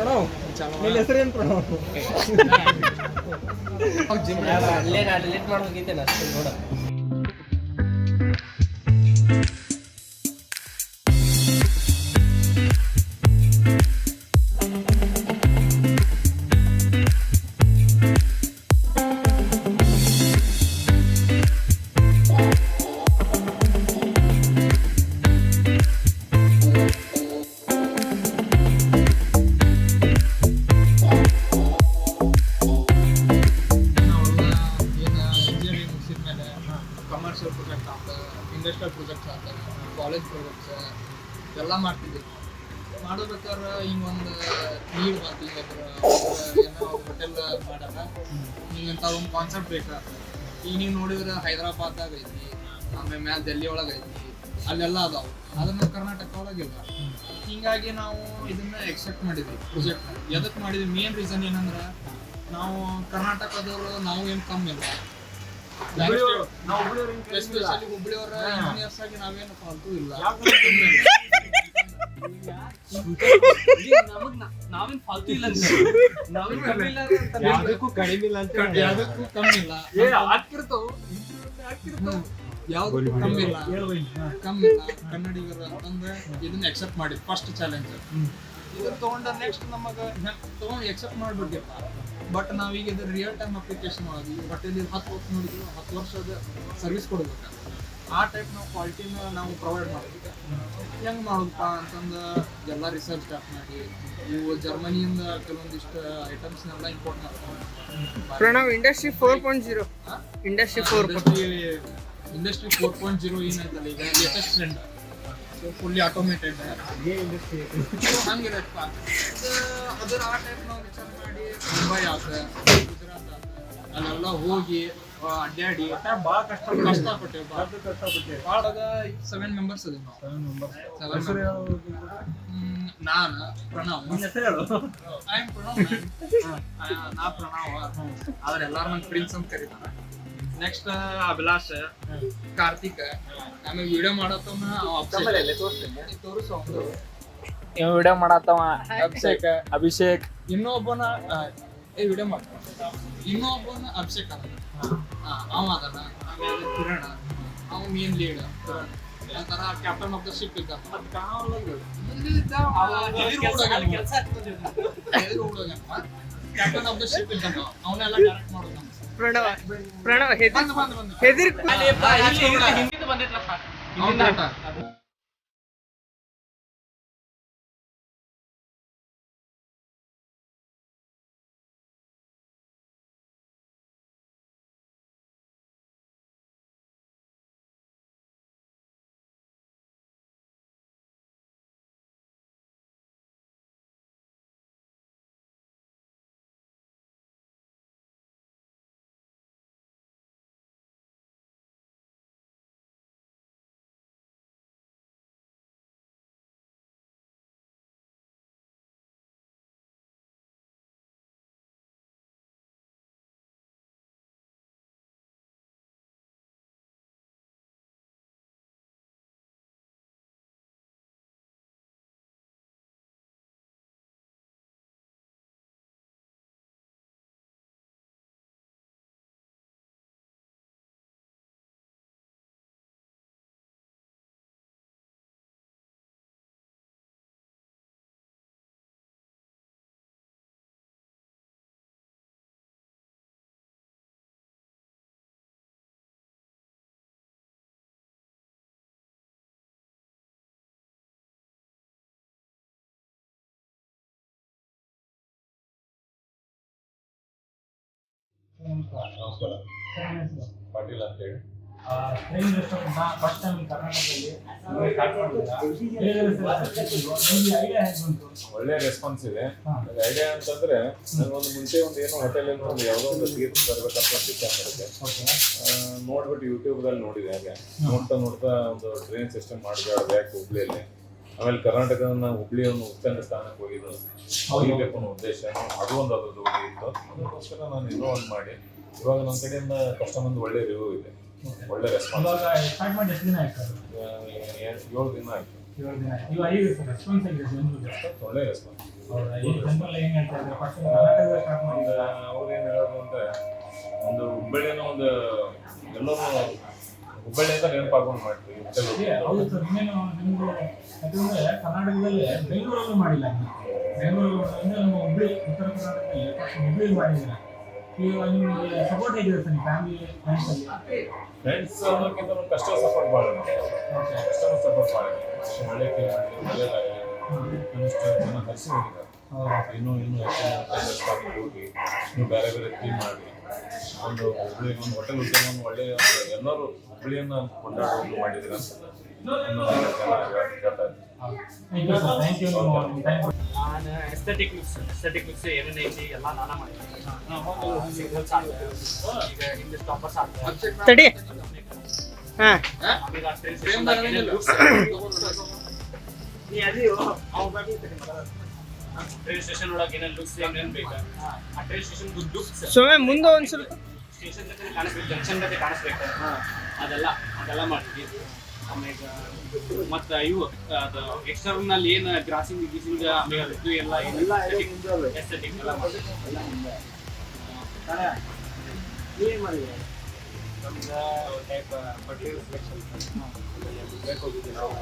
ಪ್ರಣವ್ ನಿನ್ನ ಹೆಸರೇನು ಪ್ರಣವ್? ಅಲ್ಲೇ ನಾನು ಡಿಲೀಟ್ ಮಾಡಿ ಹೋಗಿದ್ದೇನೆ ಅಷ್ಟೇ ನೋಡ. ಕಮರ್ಷಿಯಲ್ ಪ್ರಾಜೆಕ್ಟ್ ಆತ, ಇಂಡಸ್ಟ್ರಿಯಲ್ ಪ್ರಾಜೆಕ್ಟ್ಸ್ ಆತ, ಕಾಲೇಜ್ ಪ್ರಾಜೆಕ್ಟ್ಸ್ ಎಲ್ಲ ಮಾಡ್ತಿದ್ವಿ. ಮಾಡೋಬೇಕಾದ್ರೆ ಹಿಂಗೊಂದು ನೀಡ್ ಬಂತು, ಏನೋ ಹೋಟೆಲ್ ಮಾಡಾರ ಹಿಂಗಂತ ಒಂದು ಕಾನ್ಸೆಪ್ಟ್ ಬೇಕಾಗ್ತದೆ. ಈಗ ನೀವು ನೋಡಿದ್ರೆ ಹೈದರಾಬಾದ್ದಾಗ ಐತಿ, ಆಮೇಲೆ ಮ್ಯಾಲೆ ಡೆಲ್ಲಿ ಒಳಗೆ ಐತಿ, ಅಲ್ಲೆಲ್ಲ ಅದಾವೆ. ಅದನ್ನು ಕರ್ನಾಟಕ ಒಳಗಿಲ್ಲ. ಹೀಗಾಗಿ ನಾವು ಇದನ್ನ ಎಕ್ಸೆಪ್ಟ್ ಮಾಡಿದ್ವಿ ಪ್ರಾಜೆಕ್ಟ್ನ. ಎದಕ್ಕೆ ಮಾಡಿದ್ವಿ? ಮೇನ್ ರೀಸನ್ ಏನಂದ್ರೆ ನಾವು ಕರ್ನಾಟಕದವರು ನಾವು ಏನು ಕಮ್ಮಿ ಇಲ್ಲ, ಎಸ್ಪೆಷಲಿ ಹುಬ್ಳಿಯವರ ಇಂಜಿನಿಯರ್ಸ್ ಆಗಿ ನಾವೇನು ಫಾಲ್ತು ಇಲ್ಲ. ನಾವೇನ್ ಫಾಲ್ತು ಇಲ್ಲ, ಯಾವ್ದಕ್ಕೂ ಕಡಿಮೆ ಇಲ್ಲ ಅಂತ, ಯಾವ್ದಕ್ಕೂ ಕಮ್ಮಿ ಇಲ್ಲ, ಯಾವ್ದಕ್ಕೂ ಕಮ್ಮಿ ಇಲ್ಲ. ಕನ್ನಡಿಗರು ಅಂತಂದ್ರೆ ಇದನ್ನ ಎಕ್ಸೆಪ್ಟ್ ಮಾಡಿ ಫಸ್ಟ್ ಚಾಲೆಂಜ್. ಇದನ್ನ ತಗೊಂಡ ನೆಕ್ಸ್ಟ್ ನಮಗೆ ತಗೊಂಡು ಎಕ್ಸೆಪ್ಟ್ ಮಾಡ್ಬಿಡ್ತೀಪ್ಪ. ಬಟ್ ನಾವೀಗ ಇದು ರಿಯಲ್ ಟೈಮ್ ಅಪ್ಲಿಕೇಶನ್ ಒಳಗೆ ಬಟ್ ಇಲ್ಲಿ 10 ವರ್ಷ ನೋಡಿದ್ವಿ, 10 ವರ್ಷದ ಸರ್ವಿಸ್ ಕೊಡ್ಬೇಕು. ಆ ಟೈಪ್ ನಾವು ಕ್ವಾಲಿಟಿನ ನಾವು ಪ್ರೊವೈಡ್ ಮಾಡ್ಬೇಕು. ಹೆಂಗೆ ಮಾಡೋದಪ್ಪ ಅಂತಂದು ಎಲ್ಲ ರಿಸರ್ಚ್ ಸ್ಟಾರ್ಟ್ ಮಾಡಿ ಇವು ಜರ್ಮನಿಯಿಂದ ಕೆಲವೊಂದಿಷ್ಟು ಐಟಮ್ಸ್ನೆಲ್ಲ ಇಂಪೋರ್ಟ್ ಮಾಡ್ತಾರೆ. ಪ್ರಣವ್ ಇಂಡಸ್ಟ್ರಿ 4.0 ಇಂಡಸ್ಟ್ರಿ 4.0 ಏನೈತಲ್ಲ ಈಗ ಲೇಟೆಸ್ಟ್ ಟ್ರೆಂಡ್, ಫುಲ್ಲಿ ಆಟೋಮೇಟೆಡ್ ಹಂಗಿರಪ್ಪ. ಅದರ ಆ ಟೈಪ್ ನಾವು ವಿಚಾರ ಮಾಡಿ ಮುಂಬೈ ಆತ, ಗುಜರಾತ್ ಆತ, ಅಲ್ಲೆಲ್ಲ ಹೋಗಿ ಅಡ್ಡಾಡಿ ಭಾಳ ಕಷ್ಟಪಟ್ಟೆವು. ಭಾಳ 7 ಮೆಂಬರ್ಸ್ ಅದೇವಿ ನಾವು. ನಾನು ಪ್ರಣವ್, ಐ ಆಮ್ ಪ್ರಣವ್, ನಾ ಪ್ರಣವ್, ಆದ್ರೆ ಎಲ್ಲಾರು ನಂಗೆ ಪ್ರಿನ್ಸ್ ಅಂತ ಕರೀತಾರ. ನೆಕ್ಸ್ಟ್ ಅಭಿಲಾಷ್, ಕಾರ್ತಿಕ್, ಆಮೇಲೆ ವಿಡಿಯೋ ಮಾಡತ್ತವ ತೋರಿಸೋ ವಿಡಿಯೋ ಮಾಡತ್ತವ ಅಭಿಷೇಕ್, ಇನ್ನೊಬ್ಬನ ವಿಡಿಯೋ ಮಾಡ್ತಾನ, ಇನ್ನೊಬ್ಬನ ಅಭಿಷೇಕ್ ಅದ, ಅವ ಅದನ್ನ. ಆಮೇಲೆ ಕಿರಣ್, ಅವ ಮೇನ್ ಲೀಡ್. ಒಂಥರ ಕ್ಯಾಪ್ಟನ್ ಆಫ್ ದ ಶಿಪ್ ಇದ್ದ. ಕ್ಯಾಪ್ಟನ್ ಆಫ್ ದ ಶಿಪ್ ಇದ್ದ, ಅವನ್ನೆಲ್ಲ ಡೈರೆಕ್ಟ್ ಮಾಡೋದು ನಮ್ಮ ಪ್ರಣವ್ ಹೆದರ್ ಹಿಂದಿದ್ದು ಬಂದಿತ್ತಪ್ಪ. ನಮಸ್ಕಾರ, ಪಾಟೀಲ್ ಅಂತ ಹೇಳಿ. ಫಸ್ಟ್ ಟೈಮ್ ಕರ್ನಾಟಕದಲ್ಲಿ ಒಳ್ಳೆ ರೆಸ್ಪಾನ್ಸ್ ಇದೆ. ಐಡಿಯಾ ಅಂತಂದ್ರೆ ನನಗೊಂದು ಮುಂಚೆ ಏನೋ ಹೋಟೆಲಲ್ಲಿ ಒಂದು ಯಾವುದೋ ಒಂದು ತೀರ್ಥ ತರಬೇಕಂತ ಡಿಸೈಡ್ ಮಾಡಿದೆ. ನೋಡ್ಬಿಟ್ಟು ಯೂಟ್ಯೂಬ್ದಲ್ಲಿ ನೋಡಿದೆ. ಹಾಗೆ ನೋಡ್ತಾ ಒಂದು ಟ್ರೈನ್ ಸಿಸ್ಟಮ್ ಮಾಡಿದೆ ಹುಬ್ಳಿಯಲ್ಲಿ. ಆಮೇಲೆ ಕರ್ನಾಟಕದ ಹುಬ್ಳಿಯನ್ನು ಉತ್ತಂಗ ಸ್ಥಾನಕ್ಕೆ ಹೋಗಿಬೇಕು ಅನ್ನೋ ಉದ್ದೇಶ, ಅದು ಒಂದು ಅದ್ರದ್ದು ಇತ್ತು. ಅದಕ್ಕೋಸ್ಕರ ನಾನು ಇನ್ನೂ ಒಂದು ಮಾಡಿ ಇವಾಗ ನಮ್ಮ ಕಡೆಯಿಂದ ಕಸ್ಟಮರ್ ಒಳ್ಳೆ ರಿವ್ಯೂ ಇದೆ, ಒಳ್ಳೆ ರೆಸ್ಪಾನ್ಸ್. 7 ದಿನ ಆಯ್ತು. 7 ದಿನ ಆಯ್ತು. 7 ದಿನ. ಇವಾಗ ಹೇಗಿದೆ ಸರ್ ರೆಸ್ಪಾನ್ಸ್ ಆಗಿದೆ ಜನರಿಗೆ? ಒಳ್ಳೆ ರೆಸ್ಪಾನ್ಸ್. ಹೌದಾ? ಈ ಜನರಲ್ ಏನು ಹೇಳ್ತಾ ಇದ್ದಾರೆ? ಫಸ್ಟ್ ಕರ್ನಾಟಕದ ಸ್ಟಾರ್ಟ್ ಮಾಡಿದ್ದಾರೆ. ಅವ್ರು ಏನು ಹೇಳೋದು ಅಂದರೆ ಒಂದು ಹುಬ್ಬಳ್ಳಿನ ಒಂದು ಎಲ್ಲರೂ ಹುಬ್ಬಳ್ಳಿ ಅಂತ ನೆನಪಾಕೊಂಡು ಮಾಡ್ತೀವಿ. ಹೌದು ಸರ್, ಇನ್ನೇನು ನಿಮ್ಮದು ಯಾಕಂದರೆ ಕರ್ನಾಟಕದಲ್ಲಿ ಬೆಂಗಳೂರಲ್ಲೂ ಮಾಡಿಲ್ಲ. ಬೆಂಗಳೂರು ಅಂದರೆ ನಮ್ಮ ಹುಬ್ಬಳ್ಳಿ, ಉತ್ತರ ಕರ್ನಾಟಕದಲ್ಲಿ ಫಸ್ಟ್ ಹುಬ್ಬಳ್ಳಿ ಮಾಡಿದ್ದಾರೆ. ಈಗ ನಿಮಗೆ ಸಪೋರ್ಟ್ ಹೇಗಿದೆ ಸರ್ ನಿಮ್ಮ ಫ್ಯಾಮಿಲಿ ಫ್ರೆಂಡ್ಸಲ್ಲಿ? ಫ್ರೆಂಡ್ಸ್ ಅನ್ನೋಕ್ಕಿಂತ ಕಷ್ಟ ಸಪೋರ್ಟ್ ಭಾಳ ಕಸ್ಟಮರ್ ಸಪೋರ್ಟ್ ಭಾಳ ಒಳ್ಳೆ ಟೀಮ್ ಮಾಡಿ ಒಳ್ಳೆಯದಾಗಲಿ ಇನ್ನಷ್ಟು ಜನ ಹರಿಸಿ ಹೋಗಿದ್ದಾರೆ. ಇನ್ನೂ ಹೆಚ್ಚಿನ ಹೋಗಿ ಇನ್ನೂ ಬೇರೆ ಬೇರೆ ಟೀಮ್ ಮಾಡಿ ಒಂದು ಹುಬ್ಬಳ್ಳಿ ಒಂದು ಹೋಟೆಲ್ ಉದ್ಯಮವನ್ನು ಒಳ್ಳೆಯ ಎಲ್ಲರೂ ಹುಬ್ಬಳ್ಳಿಯನ್ನು ಕೊಂಡಾಡುವುದು ಮಾಡಿದ್ದೀರ ಅಂತ ಇನ್ನೂ ಜನ ಹೇಳ್ತಾ ಇದ್ದಾರೆ. Thank you sir, thank you. ನಾನು ಎಸ್ಥೆಟಿಕ್ ಲುಕ್ಸ್ ಏನೇನು ಐತಿ ಎಲ್ಲ ನಾನಾ ಮಾಡಿದ್ದೀನಿ. ಸಿಂಗಲ್ಸ್ ಆಗ್ತದೆ, ಈಗ ಹಿಂದೆ ಟಾಪರ್ಸ್ ಆಗ್ತದೆ, ತಡಿ. ಹಾಂ, ಆಮೇಲೆ ಟ್ರೈನ್ ಸ್ಟೇಷನ್ ಒಳಗೆ ಏನೇನು ಲುಕ್ಸ್ ಏನೇನು ಬೇಕು ಆ ಟ್ರೈನ್ ಸ್ಟೇಷನ್ ಲುಕ್ಸ್ ಸುಮ್ಮನೆ ಮುಂದೆ ಒಂದು ಸ್ವಲ್ಪ ಸ್ಟೇಷನ್ ಜೊತೆ ಕಾಣಿಸ್ಬೇಕು, ಜಂಕ್ಷನ್ ಜೊತೆ ಕಾಣಿಸ್ಬೇಕು, ಅದೆಲ್ಲ ಮಾಡ್ತೀವಿ. ಆಮೇಲೆ ಮತ್ತು ಇವು ಅದು ಎಕ್ಸ್ಟರ್ನಲ್ ಏನು ಗ್ರಾಸಿಂಗ್ ಗೀಸಿಂಗ್ ಆಮೇಲೆ ಇದು ಎಲ್ಲ ಎಸ್ಥೆಟಿಕ್ ಎಲ್ಲ ಮಾಡ್ತೀವಿ. ನಮ್ದು ಟೈಪ್ ಮಟೀರಿಯಲ್ ಸೆಲೆಕ್ಷನ್ ಬೇಕು ಹೋಗಿದ್ವಿ ನಾವು.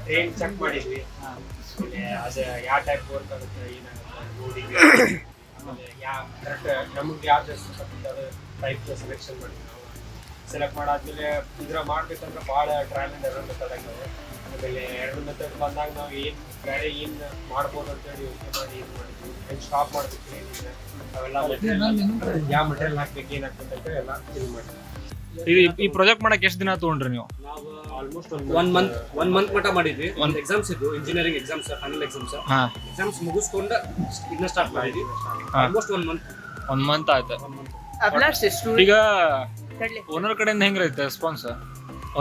ಟ್ರೈನ್ ಚೆಕ್ ಮಾಡಿದ್ವಿ, ಆಮೇಲೆ ಅದು ಯಾವ ಟೈಪ್ ವರ್ಕ್ ಆಗುತ್ತೆ ಏನಾಗುತ್ತೆ ರೋಡಿಗೆ, ಆಮೇಲೆ ಯಾವ ಕರೆಕ್ಟ್ ನಮಗೆ ಯಾವ ಡ್ರೆಸ್ ಅದು ಟೈಪ್ ಸೆಲೆಕ್ಷನ್ ಮಾಡಿದ್ವಿ ನಾವು. ಸೆಲೆಕ್ಟ್ ಮಾಡಾದ್ಮೇಲೆ ಇದ್ರ ಮಾಡ್ಬೇಕಂದ್ರೆ ಭಾಳ ಟ್ರಯಲ್ ಆ್ಯಂಡ್ ಎರರ್ ಮೆಥಡ್ ಆಗ್ತದೆ. ಆಮೇಲೆ ಎರಡು ಮೆಥಡ್ ಬಂದಾಗ ನಾವು ಏನು ಬೇರೆ ಏನು ಮಾಡ್ಬೋದು ಅಂತೇಳಿ ಯೋಚನೆ ಮಾಡಿ ಇದು ಮಾಡಿದ್ವಿ. ಹೆಂಗೆ ಸ್ಟಾಪ್ ಮಾಡಬೇಕು ಏನಿದೆ ಅವೆಲ್ಲ ಯಾವ ಮೆಟೀರಿಯಲ್ ಹಾಕ್ಬೇಕು ಏನಾಗ್ಬೇಕು ಅಂತ ಎಲ್ಲ ಇದು ಮಾಡಿದ್ವಿ. ಈ ಪ್ರಾಜೆಕ್ಟ್ ಮಾಡಕ್ಕೆ ಎಷ್ಟು ದಿನ ತಗೊಂಡ್ರಿ ನೀವು? ನಾವು ಆಲ್ಮೋಸ್ಟ್ ಒನ್ ಮಂತ್ ಮಟ್ಟ ಮಾಡಿದ್ವಿ. ಒಂದು ಎಕ್ಸಾಮ್ಸ್ ಇದ್ವು, engineering exams, final exams. Exams ಮುಗಿಸ್ಕೊಂಡು ಇದನ್ನ ಸ್ಟಾರ್ಟ್ ಮಾಡಿದ್ವಿ. Almost 1 month. 1 ಮಂತ್ ಆಯ್ತು. ಅಭಿಲಾಷ್ ಈಗ ಓನರ್ ಕಡೆಯಿಂದ ಹೆಂಗಿರುತ್ತೆ ರೆಸ್ಪಾನ್ಸ್?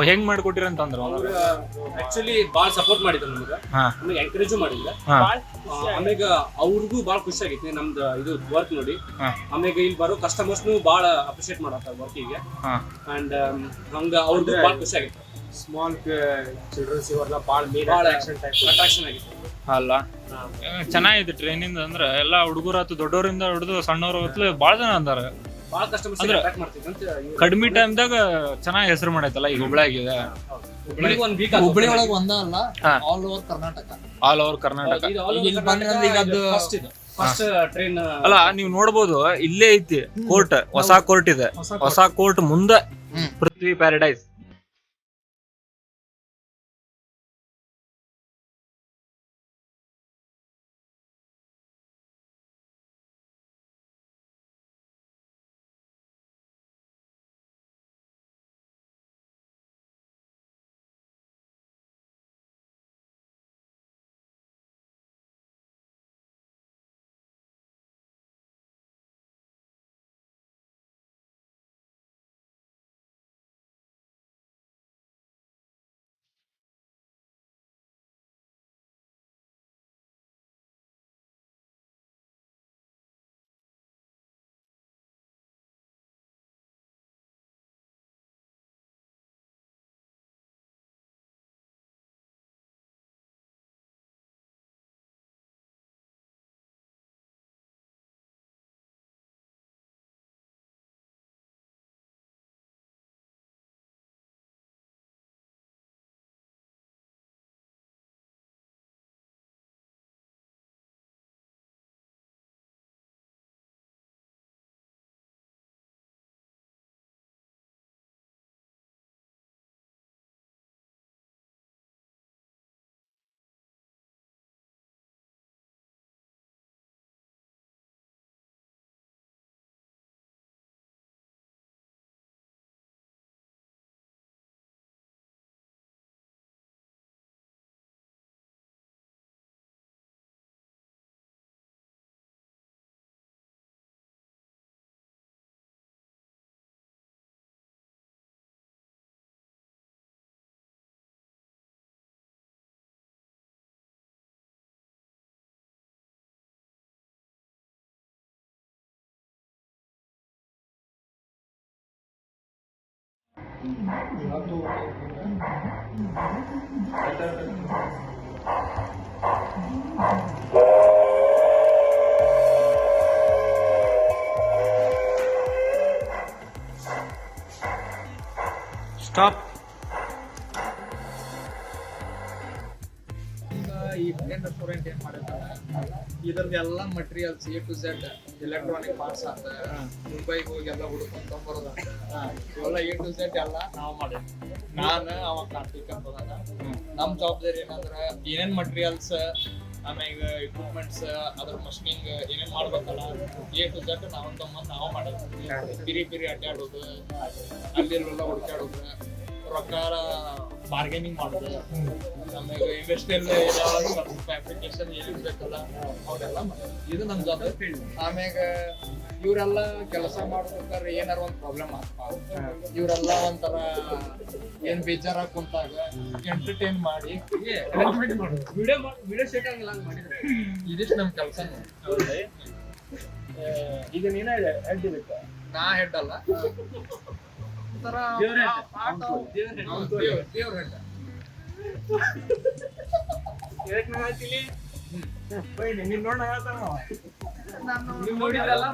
ಹೆಂಗ್ ಮಾಡ್ಕೊಟ್ಟಿರ ಅಂತಂದ್ರು ಅವರು ಆಕ್ಚುಲಿ ಭಾಳ ಸಪೋರ್ಟ್ ಮಾಡಿದ್ರು ನಮ್ಗೆ, ಆಮೇಲೆ ಎಂಕರೇಜ್ ಮಾಡಿಲ್ಲ. ಆಮೇಲೆ ಅವ್ರಿಗೂ ಭಾಳ ಖುಷಿ ಆಗೈತಿ ನಮ್ದು ಇದು ವರ್ಕ್ ನೋಡಿ. ಆಮೇಲೆ ಇಲ್ಲಿ ಬರೋ ಕಸ್ಟಮರ್ಸ್ನು ಭಾಳ ಅಪ್ರಿಶಿಯೇಟ್ ಮಾಡತ್ತಾರ ವರ್ಕಿಗೆ. ಅಂಡ್ ಹಂಗ ಅವ್ರಿಗೂ ಭಾಳ ಖುಷಿ ಆಗೈತಿ. ಸ್ಮಾಲ್ ಚಿಲ್ಡ್ರನ್ಸ್ ಇವೆಲ್ಲ ಭಾಳ ಮೇನ್ ಅಟ್ರಾಕ್ಷನ್ ಆಗಿತ್ತು. ಅಲ್ಲ, ಚೆನ್ನಾಗಿದೆ ಟ್ರೈನಿಂದ. ಅಂದ್ರೆ ಎಲ್ಲ ಹುಡುಗರಾತು ದೊಡ್ಡವರಿಂದ ಹಿಡಿದು ಸಣ್ಣವ್ರ ಭಾಳ ಜನ ಅಂದಾರ. ಭಾಳ ಕಸ್ಟಮರ್ಸ್ ಅಟ್ರಾಕ್ಟ್ ಮಾಡ್ತಿತ್ತು ಅಂತ. ಕಡಿಮೆ ಟೈಮ್ದಾಗ ಚೆನ್ನಾಗಿ ಹೆಸರು ಮಾಡೈತಲ್ಲ ಈಗ ಹುಬ್ಳ್ಯಾಗಿದೆ. ಹುಬ್ಬಳ್ಳಿ ಒಳಗೆ ಒಂದ ಅಲ್ಲ, all over Karnataka. All over Karnataka. First train ಅಲ್ಲ, ನೀವು ನೋಡ್ಬೋದು ಇಲ್ಲೇ ಐತಿ ಕೋರ್ಟ್, ಹೊಸ ಕೋರ್ಟ್ ಇದೆ. ಹೊಸ ಕೋರ್ಟ್ ಮುಂದೆ ಪೃಥ್ವಿ ಪ್ಯಾರಡೈಸ್. ಸ್ಟಾಪ್. ಈಗ ಈ ಬ್ರ್ಯಾಂಡ್ ರೆಸ್ಟೋರೆಂಟ್ ಏನ್ ಮಾಡಿರ್ತಾರೆ ಇದ್ರದ್ದೆಲ್ಲ materials A to Z electronic parts ಆತ ಮುಂಬೈಗೆ ಹೋಗಿ ಎಲ್ಲ ಹುಡ್ಕೊಂಡ್ ತೊಂಬರೋದಾತ ಇವೆಲ್ಲ A to Z ಎಲ್ಲ ನಾವು ಮಾಡಿದ್ವಿ. ನಾನು ಅವ ಕಾರ್ತಿಕ್ ಅಂತದಾಗ ನಮ್ ಜವಾಬ್ದಾರಿ ಏನಂದ್ರ ಏನೇನ್ ಮಟೀರಿಯಲ್ಸ್ ಆಮ್ಯಾಗ ಇಕ್ವಿಪ್ಮೆಂಟ್ಸ್ ಅದ್ರ ಮಷಿನಿಂಗ್ ಏನೇನ್ ಮಾಡ್ಬೇಕಲ್ಲ A to Z ನಾವು ತಮ್ಮಂದ್ ನಾವು ಮಾಡಿದ್ವಿ. ಪಿರಿ ಅಡ್ಡಾಡೋದು ಅಲ್ಲಿಲ್ಲ ಹುಡುಕಾಡೋದು ರೊಕ್ಕ ಬಾರ್ಗೇನಿಂಗ್ ಮಾಡೋದು ಆಮೇಲೆ ಇಂಡಸ್ಟ್ರಿಯಲ್ ಫ್ಯಾಬ್ರಿಕೇಶನ್ ಏನ್ ಬೇಕಲ್ಲ ಅವನ್ನೆಲ್ಲ ಮಾಡೋದು. ಇದು ನಮ್ ಜವಾಬ್ದಾರಿ. ಆಮ್ಯಾಗ ಇವರೆಲ್ಲ ಕೆಲಸ ಮಾಡ್ಬೇಕಾದ್ರೆ ಏನಾರ ಒಂದ್ ಪ್ರಾಬ್ಲಮ್ ಆಗ್ತಾವ ಇವರೆಲ್ಲ ಒಂಥರ ಏನ್ ಬೇಜಾರ ಕುಂತಾಗ ಎಂಟರ್ಟೈನ್ ಮಾಡಿ ವಿಡಿಯೋ ಶೇಕ್ ಆಗಿಲ್ಲ ಹಂಗ್ ಮಾಡಿದ್ರೆ ಇದಿಷ್ಟು ನಮ್ ಕೆಲಸ. ಈಗ ನೀನೇ ಹೆಡ್ ಇದಕ್ಕೆ. ನಾ ಹೆಡ್ ಅಲ್ಲ ಒಂಥರ ದೇವ್ರ head. part of- ದೇವ್ರ ಹೆಡ್. ಇದಕ್ಕೆ ನಾ ಹೇಳ್ತೀನಿ ನೀನ್ ನೋಡ್ ನಾ ಹೇಳ್ತಾನ ಅವ. ನೀವು ನೋಡಿದ್ರಲ್ಲ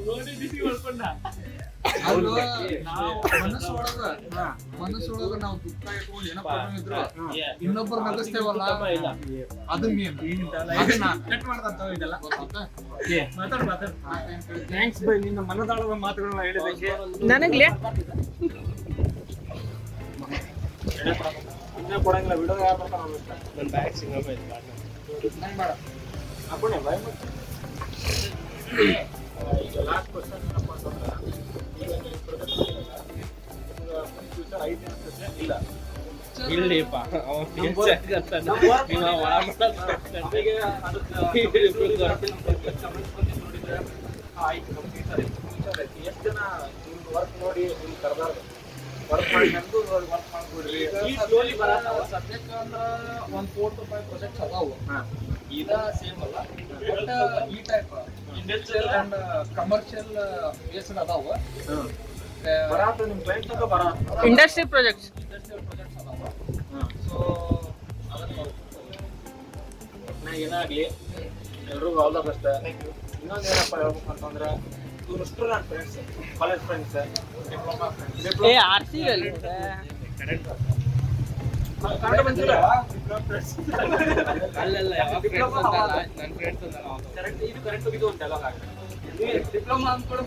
ನೋಡಿ ಬಿಸಿ ಹೊಡ್ಕೊಂಡ. ಅಲ್ವ ಮನಸ್ಸೊಳಗ ನಾವು ದುಃಖ ಇಟ್ಕೊಂಡು ಏನೋ ಪ್ರಾಬ್ಲಮ್ ಇದ್ರು ಇನ್ನೊಬ್ಬರು ನಗಿಸ್ತೇವಲ್ಲ ಅದು ಮೇನ್. ಕಟ್ ಮಾಡ್ದಂತ ಇದೆಲ್ಲ ಗೊತ್ತಾಯ್ತಾ? ಮಾತಾಡ್. ಥ್ಯಾಂಕ್ಸ್ ಬೈ ನಿನ್ನ ಮನದಾಳದ ಮಾತುಗಳನ್ನ ಹೇಳಿದ್ದಕ್ಕೆ. ನನಗ್ಲೇ ಇನ್ನೇ ಕೊಡಂಗಿಲ್ಲ ವಿಡಿಯೋ ಯಾರು ಬರ್ತಾರ ನನ್ನ ಬ್ಯಾಗ್ ಸಿಂಗಲ್ ನಂಗ್ ಬೇಡ. ಹಾಕೊಂಡೆ ಬಾಯ್ ಈಗ ಲಾಸ್ಟ್ ಕ್ವಶನ್ ಏನಪ್ಪ ಅಂತಂದ್ರೆ ಈಗ ನೀವು ಫ್ಯೂಚರ್ ಐತೆ ಅನ್ಸುತ್ತೆ ಇಲ್ಲ ಇಲ್ಲಿಪ್ಪ ಎಷ್ಟು ಜನ ನಿಮ್ದು ವರ್ಕ್ ನೋಡಿ ನಿಮ್ಗೆ ಕರ್ದಾರ ವರ್ಕ್ ಮಾಡ್ಕೊಂಡು ವರ್ಕ್ ಮಾಡ್ಕೊಡ್ರಿ ಸ್ಲೋಲಿ ಬರತ್ತಾವ. ಸದ್ಯಕ್ಕೆ ಅಂದ್ರ ಒಂದ್ 4 to 5 ಪ್ರಾಜೆಕ್ಟ್ಸ್ ಅದಾವು. ಇದ ಸೇಮ್ ಅಲ್ಲ ಬಟ್ ಈ type industrial and commercial based ಅದಾವು. ಬರಾತ ನಿಮ್ ಕ್ಲೈಂಟ್ ತನಕ ಬರಾತ ಇಂಡಸ್ಟ್ರಿ ಪ್ರಾಜೆಕ್ಟ್ಸ್. ಇಂಡಸ್ಟ್ರಿಯಲ್ ಪ್ರಾಜೆಕ್ಟ್ಸ್ ಅದಾವು. ಸೊ ಅದನ್ನ ನಾ ಏನಾಗ್ಲಿ ಎಲ್ರಿಗೂ ಆಲ್ ದ ಬೆಸ್ಟ್. ಇನ್ನೊಂದೇನಪ್ಪ ಹೇಳ್ಬೇಕು ಅಂತಂದ್ರೆ ಇವ್ರಷ್ಟು ನನ್ನ friends, college friends, diploma friends. ಏ ಆರ್ಸಿ ಕನ್ನಡ ಬಂದಿಲ್ಲ ಅಲ್ಲೆಲ್ಲ ಯಾವಾಗ ಫ್ರೆಂಡ್ಸ್ ಅಂತಲ್ಲ ನನ್ನ ಫ್ರೆಂಡ್ಸ್ ಅಂತ ಕರೆಕ್ಟ್ ಇದು ಕರೆಕ್ಟ್ ಇದು ಅಂತ ಎಲ್ಲ ಡಿಪ್ಲೊಮಾ ಅಂದ್ಕೊಳ್ಳಿ